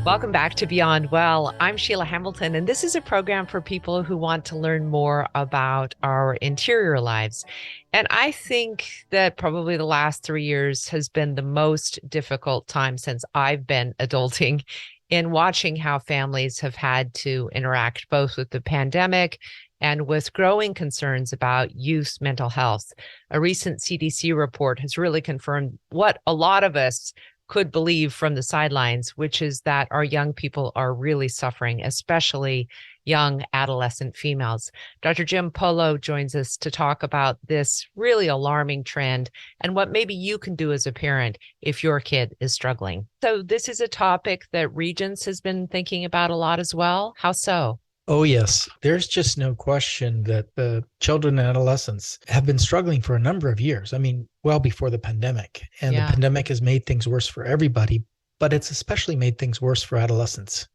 Welcome back to Beyond Well. I'm Sheila Hamilton, and this is a program for people who want to learn more about our interior lives. And I think that probably the last 3 years has been the most difficult time since I've been adulting in watching how families have had to interact both with the pandemic and with growing concerns about youth mental health. A recent CDC report has really confirmed what a lot of us could believe from the sidelines, which is that our young people are really suffering, especially young adolescent females. Dr. Jim Polo joins us to talk about this really alarming trend and what maybe you can do as a parent if your kid is struggling. So this is a topic that Regents has been thinking about a lot as well. How so? Oh, yes. There's just no question that the children and adolescents have been struggling for a number of years. I mean, well before the pandemic. And the Yeah. pandemic has made things worse for everybody, but it's especially made things worse for adolescents.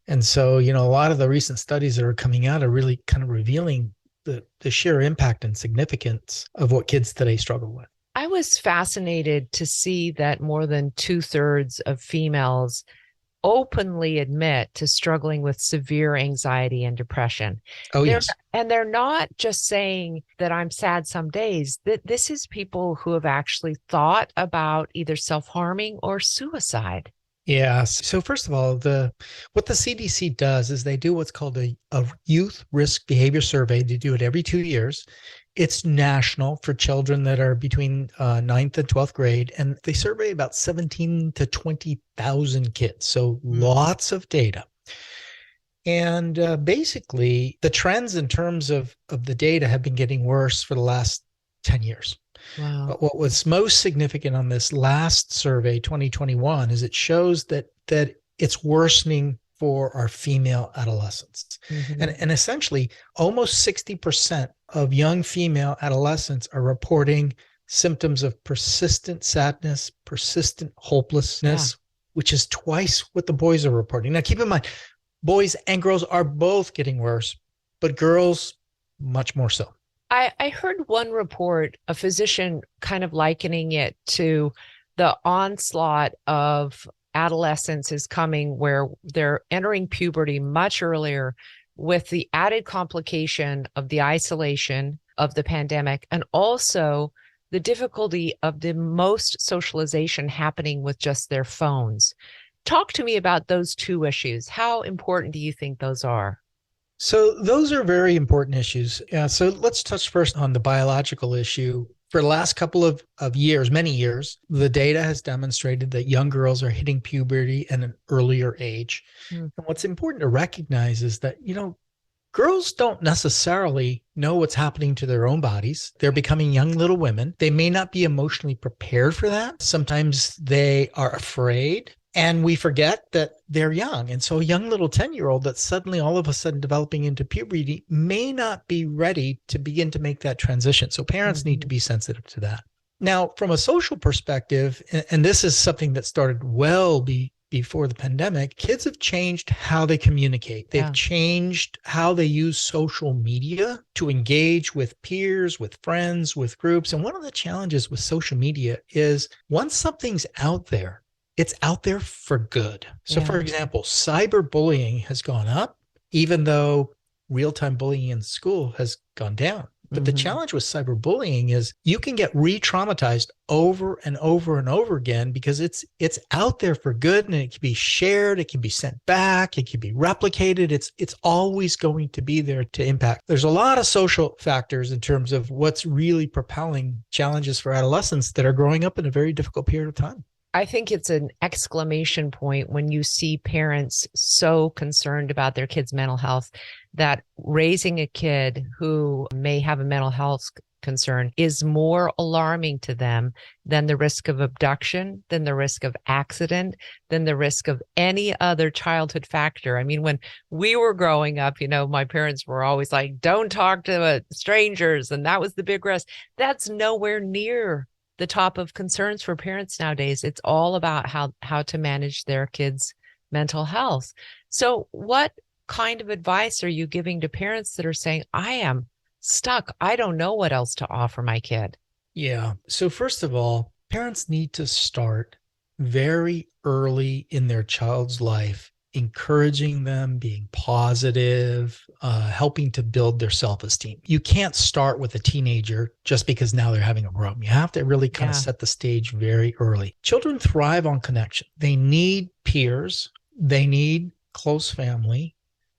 And so, a lot of the recent studies that are coming out are really kind of revealing the sheer impact and significance of what kids today struggle with. I was fascinated to see that more than 2/3 of females openly admit to struggling with severe anxiety and depression. Oh, They're yes. and they're not just saying that I'm sad some days. That this is people who have actually thought about either self-harming or suicide. Yeah. So first of all, what the CDC does is they do what's called a youth risk behavior survey. They do it every 2 years. It's national for children that are between ninth and 12th grade, and they survey about 17 to 20,000 kids. So lots of data. And basically, the trends in terms of the data have been getting worse for the last 10 years. Wow. But what was most significant on this last survey, 2021, is it shows that it's worsening for our female adolescents. Mm-hmm. And essentially, almost 60% of young female adolescents are reporting symptoms of persistent sadness, persistent hopelessness, which is twice what the boys are reporting. Now, keep in mind, boys and girls are both getting worse, but girls much more so. I heard one report, a physician kind of likening it to the onslaught of adolescence is coming where they're entering puberty much earlier with the added complication of the isolation of the pandemic and also the difficulty of the most socialization happening with just their phones. Talk to me about those two issues. How important do you think those are? So those are very important issues. So let's touch first on the biological issue. For the last couple of years, many years, the data has demonstrated that young girls are hitting puberty at an earlier age. And what's important to recognize is that, girls don't necessarily know what's happening to their own bodies. They're becoming young little women. They may not be emotionally prepared for that. Sometimes they are afraid. And we forget that they're young. And so a young little 10-year-old that's suddenly all of a sudden developing into puberty may not be ready to begin to make that transition. So parents need to be sensitive to that. Now, from a social perspective, and this is something that started before the pandemic, kids have changed how they communicate. They've changed how they use social media to engage with peers, with friends, with groups. And one of the challenges with social media is once something's out there, it's out there for good. So for example, cyberbullying has gone up, even though real-time bullying in school has gone down. But the challenge with cyberbullying is you can get re-traumatized over and over and over again because it's out there for good and it can be shared, it can be sent back, it can be replicated. It's always going to be there to impact. There's a lot of social factors in terms of what's really propelling challenges for adolescents that are growing up in a very difficult period of time. I think it's an exclamation point when you see parents so concerned about their kids' mental health that raising a kid who may have a mental health concern is more alarming to them than the risk of abduction, than the risk of accident, than the risk of any other childhood factor. I mean, when we were growing up, my parents were always like, don't talk to strangers. And that was the big risk. That's nowhere near the top of concerns for parents nowadays. It's all about how to manage their kids' mental health. So what kind of advice are you giving to parents that are saying, I am stuck. I don't know what else to offer my kid? Yeah. So first of all, parents need to start very early in their child's life encouraging them, being positive, helping to build their self-esteem. You can't start with a teenager just because now they're having a problem. You have to really kind of Yeah. set the stage very early. Children thrive on connection. They need peers. They need close family.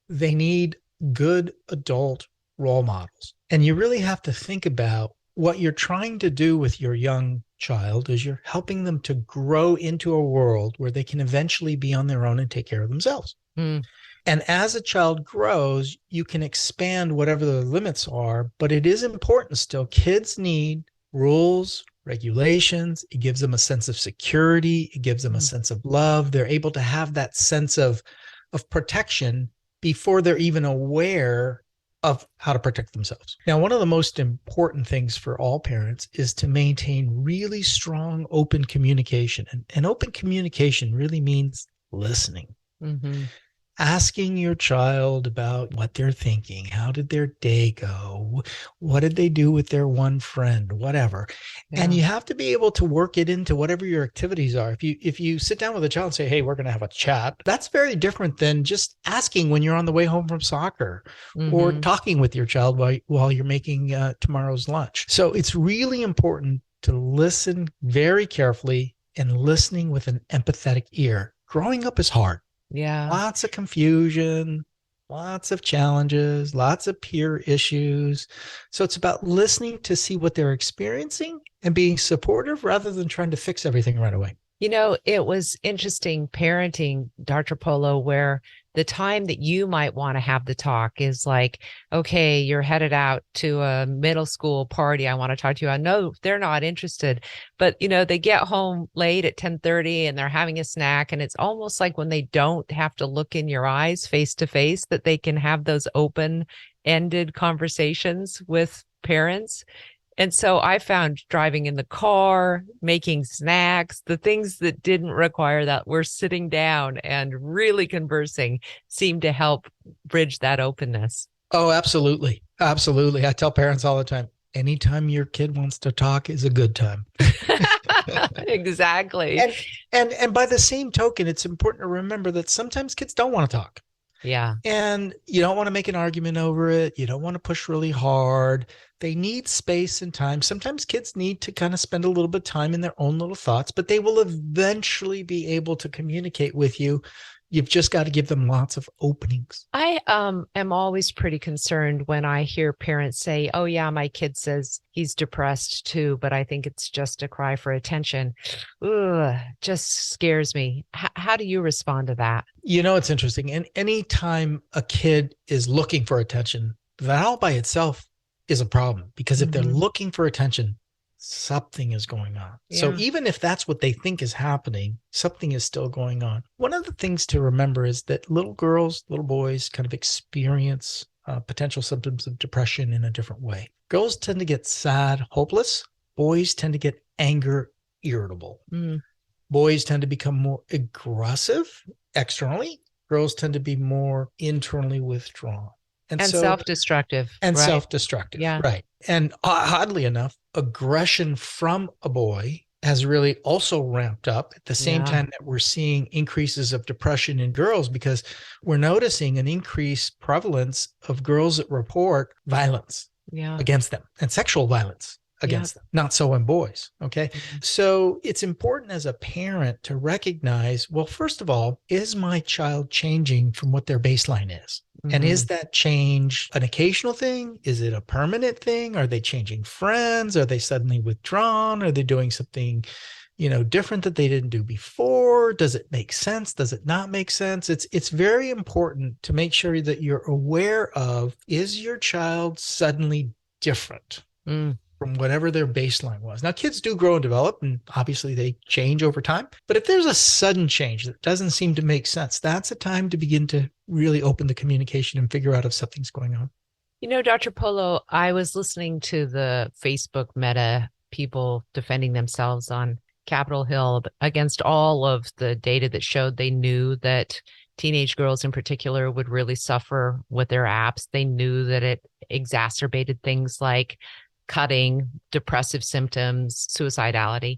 They need good adult role models. And you really have to think about what you're trying to do with your young child is you're helping them to grow into a world where they can eventually be on their own and take care of themselves. Mm, And as a child grows, you can expand whatever the limits are, but it is important still. Kids need rules, regulations. It gives them a sense of security. It gives them a mm. sense of love. They're able to have that sense of protection before they're even aware of how to protect themselves. Now, one of the most important things for all parents is to maintain really strong open communication. And open communication really means listening. Mm-hmm. Asking your child about what they're thinking. How did their day go? What did they do with their one friend? Whatever. And Yeah. you have to be able to work it into whatever your activities are. If you sit down with a child and say, hey, we're going to have a chat, that's very different than just asking when you're on the way home from soccer or Mm-hmm. talking with your child while you're making tomorrow's lunch. So it's really important to listen very carefully and listening with an empathetic ear. Growing up is hard. Yeah. Lots of confusion, lots of challenges, lots of peer issues. So it's about listening to see what they're experiencing and being supportive rather than trying to fix everything right away. It was interesting parenting, Dr. Polo, where the time that you might want to have the talk is like, okay, you're headed out to a middle school party. I want to talk to you. I know they're not interested, but they get home late at 10:30 and they're having a snack. And it's almost like when they don't have to look in your eyes face to face, that they can have those open-ended conversations with parents. And so I found driving in the car, making snacks, the things that didn't require that we're sitting down and really conversing seemed to help bridge that openness. Oh, absolutely. Absolutely. I tell parents all the time, anytime your kid wants to talk is a good time. Exactly. And and by the same token, it's important to remember that sometimes kids don't want to talk. Yeah. And you don't want to make an argument over it. You don't want to push really hard. They need space and time. Sometimes kids need to kind of spend a little bit of time in their own little thoughts, but they will eventually be able to communicate with you. You've just got to give them lots of openings. I am always pretty concerned when I hear parents say, "Oh yeah, my kid says he's depressed too, but I think it's just a cry for attention." Ugh, just scares me. How do you respond to that? It's interesting. And anytime a kid is looking for attention, that all by itself is a problem because if they're Mm-hmm. looking for attention, something is going on. So Yeah. even if that's what they think is happening, something is still going on. One of the things to remember is that little girls, little boys kind of experience potential symptoms of depression in a different way. Girls tend to get sad, hopeless. Boys tend to get anger, irritable. Mm. Boys tend to become more aggressive externally. Girls tend to be more internally withdrawn. And And so, self-destructive, and right? self-destructive, Yeah. right? And oddly enough, aggression from a boy has really also ramped up at the same Yeah. time that we're seeing increases of depression in girls because we're noticing an increased prevalence of girls that report violence Yeah. against them and sexual violence Yeah. against them. Not so in boys. Okay. Mhm. So it's important as a parent to recognize, well, first of all, is my child changing from what their baseline is? And is Mhm. that change an occasional thing? Is it a permanent thing? Are they changing friends? Are they suddenly withdrawn? Are they doing something, different that they didn't do before? Does it make sense? Does it not make sense? It's very important to make sure that you're aware of, is your child suddenly different Mm. from whatever their baseline was? Now, kids do grow and develop, and obviously they change over time. But if there's a sudden change that doesn't seem to make sense, that's a time to begin to really open the communication and figure out if something's going on. Dr. Polo, I was listening to the Facebook Meta people defending themselves on Capitol Hill against all of the data that showed they knew that teenage girls in particular would really suffer with their apps. They knew that it exacerbated things like cutting, depressive symptoms, suicidality.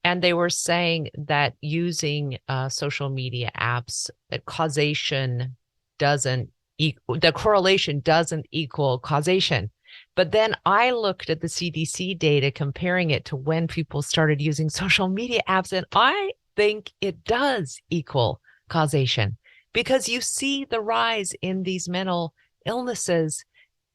And they were saying that using social media apps, that causation doesn't equal, the correlation doesn't equal causation. But then I looked at the CDC data comparing it to when people started using social media apps, and I think it does equal causation because you see the rise in these mental illnesses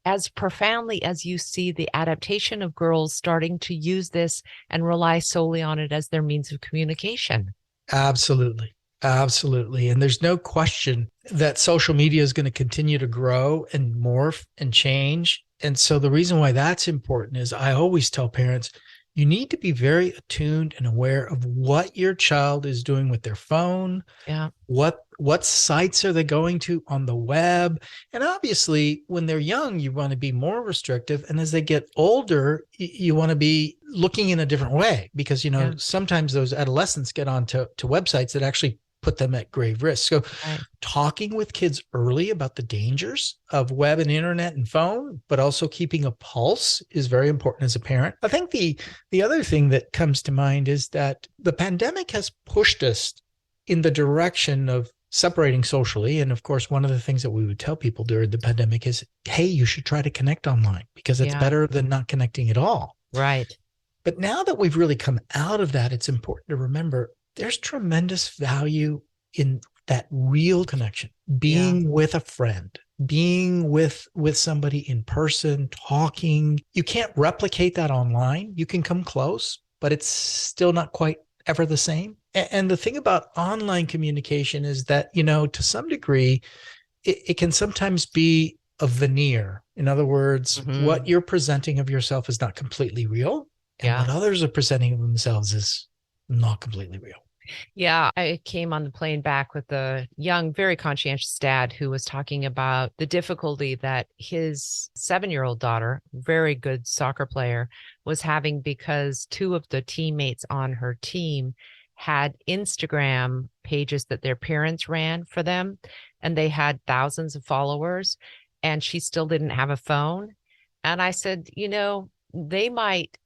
as profoundly as you see the adaptation of girls starting to use this and rely solely on it as their means of communication. Absolutely. Absolutely. And there's no question that social media is going to continue to grow and morph and change. And so the reason why that's important is I always tell parents, you need to be very attuned and aware of what your child is doing with their phone, Yeah. what sites are they going to on the web. And obviously when they're young you want to be more restrictive, and as they get older you want to be looking in a different way, because Yeah. sometimes those adolescents get onto websites that actually put them at grave risk. So Right. talking with kids early about the dangers of web and internet and phone, but also keeping a pulse is very important as a parent. I think the other thing that comes to mind is that the pandemic has pushed us in the direction of separating socially. And of course, one of the things that we would tell people during the pandemic is, hey, you should try to connect online because it's Yeah. better than not connecting at all. Right. But now that we've really come out of that, it's important to remember there's tremendous value in that real connection, Yeah. being with a friend, being with somebody in person, talking. You can't replicate that online. You can come close, but it's still not quite ever the same. And the thing about online communication is that, to some degree, it can sometimes be a veneer. In other words, what Hmm. you're presenting of yourself is not completely real, and Yeah. what others are presenting of themselves is not completely real. Yeah, I came on the plane back with a young, very conscientious dad who was talking about the difficulty that his 7-year-old daughter, very good soccer player, was having because two of the teammates on her team had Instagram pages that their parents ran for them, and they had thousands of followers, and she still didn't have a phone. And I said, they might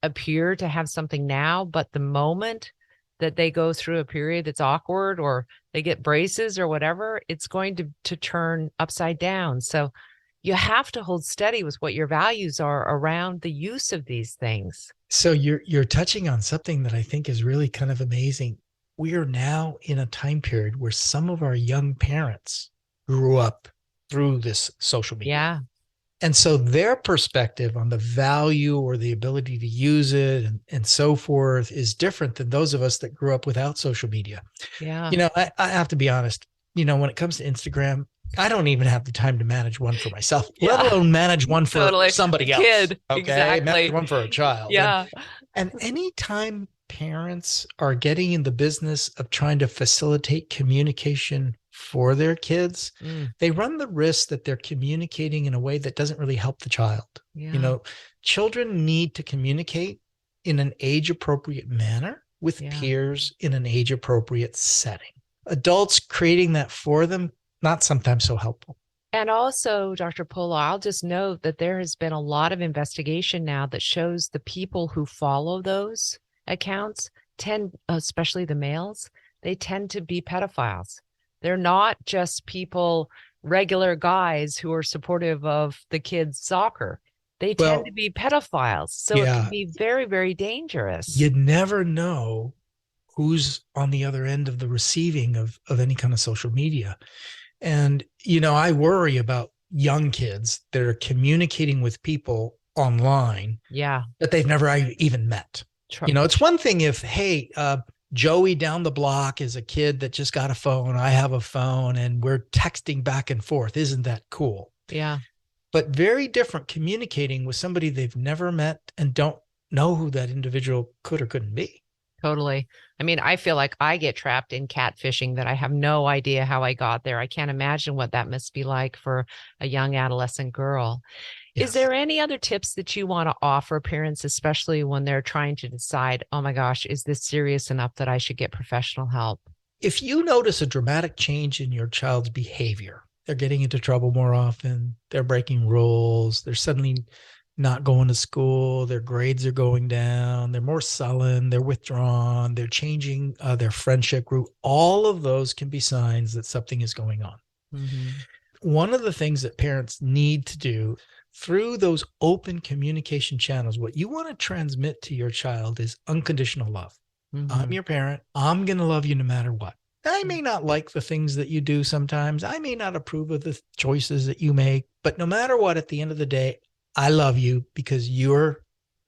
appear to have something now, but the moment that they go through a period that's awkward or they get braces or whatever, it's going to turn upside down. So you have to hold steady with what your values are around the use of these things. So you're touching on something that I think is really kind of amazing. We are now in a time period where some of our young parents grew up through this social media. Yeah. And so their perspective on the value or the ability to use it and so forth is different than those of us that grew up without social media. Yeah. I have to be honest, when it comes to Instagram, I don't even have the time to manage one for myself, let Yeah. alone manage one for Totally. A somebody else. kid. Okay. Manage Exactly. one for a child. And Yeah. and anytime parents are getting in the business of trying to facilitate communication for their kids, Mm, they run the risk that they're communicating in a way that doesn't really help the child. You yeah. know, children need to communicate in an age appropriate manner with Yeah. peers in an age appropriate setting. Adults creating that for them, not sometimes so helpful. And also, Dr. Polo, I'll just note that there has been a lot of investigation now that shows the people who follow those accounts tend, especially the males, they tend to be pedophiles. They're not just people, regular guys who are supportive of the kids' soccer. They tend to Well, be pedophiles. So it can yeah, be very, very dangerous. you'd never know who's on the other end of the receiving of any kind of social media. And, I worry about young kids that are communicating with people online Yeah. that they've never even met. It's one thing if, hey, Joey down the block is a kid that just got a phone. I have a phone and we're texting back and forth. Isn't that cool? Yeah. But very different communicating with somebody they've never met and don't know who that individual could or couldn't be. Totally. I mean, I feel like I get trapped in catfishing that I have no idea how I got there. I can't imagine what that must be like for a young adolescent girl. Is Yes. there any other tips that you want to offer parents, especially when they're trying to decide, oh my gosh, is this serious enough that I should get professional help? If you notice a dramatic change in your child's behavior, they're getting into trouble more often, they're breaking rules, they're suddenly not going to school, their grades are going down, they're more sullen, they're withdrawn, they're changing their friendship group. All of those can be signs that something is going on. Mm-hmm. One of the things that parents need to do through those open communication channels, what you want to transmit to your child is unconditional love. I'm Mm-hmm. your parent. I'm going to love you no matter what. I may not like the things that you do sometimes. I may not approve of the choices that you make, but no matter what, at the end of the day, I love you because you're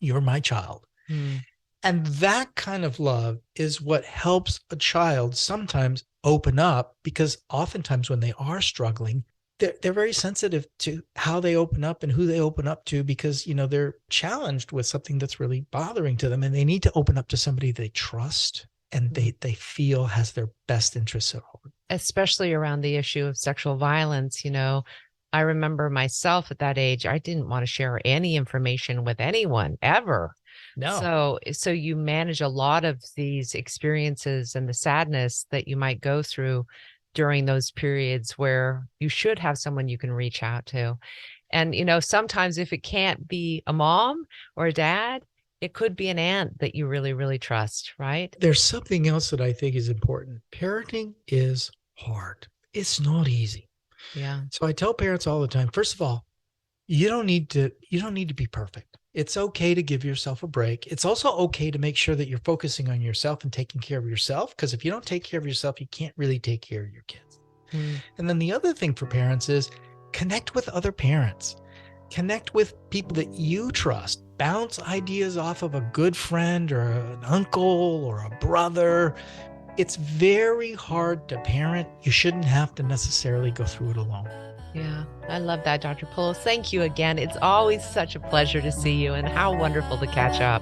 my child. Mm-hmm. And that kind of love is what helps a child sometimes open up, because oftentimes when they are struggling, they're very sensitive to how they open up and who they open up to, because they're challenged with something that's really bothering to them, and they need to open up to somebody they trust and they feel has their best interests at heart. Especially around the issue of sexual violence. I remember myself at that age, I didn't want to share any information with anyone ever. No, So you manage a lot of these experiences and the sadness that you might go through during those periods where you should have someone you can reach out to. And sometimes if it can't be a mom or a dad, it could be an aunt that you really, really trust, right? there's something else that I think is important. Parenting is hard. It's not easy. Yeah. So I tell parents all the time, first of all, you don't need to be perfect. It's okay to give yourself a break. It's also okay to make sure that you're focusing on yourself and taking care of yourself, because if you don't take care of yourself, you can't really take care of your kids. Mm. And then the other thing for parents is connect with other parents. Connect with people that you trust. Bounce ideas off of a good friend or an uncle or a brother. It's very hard to parent. You shouldn't have to necessarily go through it alone. Yeah, I love that, Dr. Polo. Thank you again. It's always such a pleasure to see you, and how wonderful to catch up.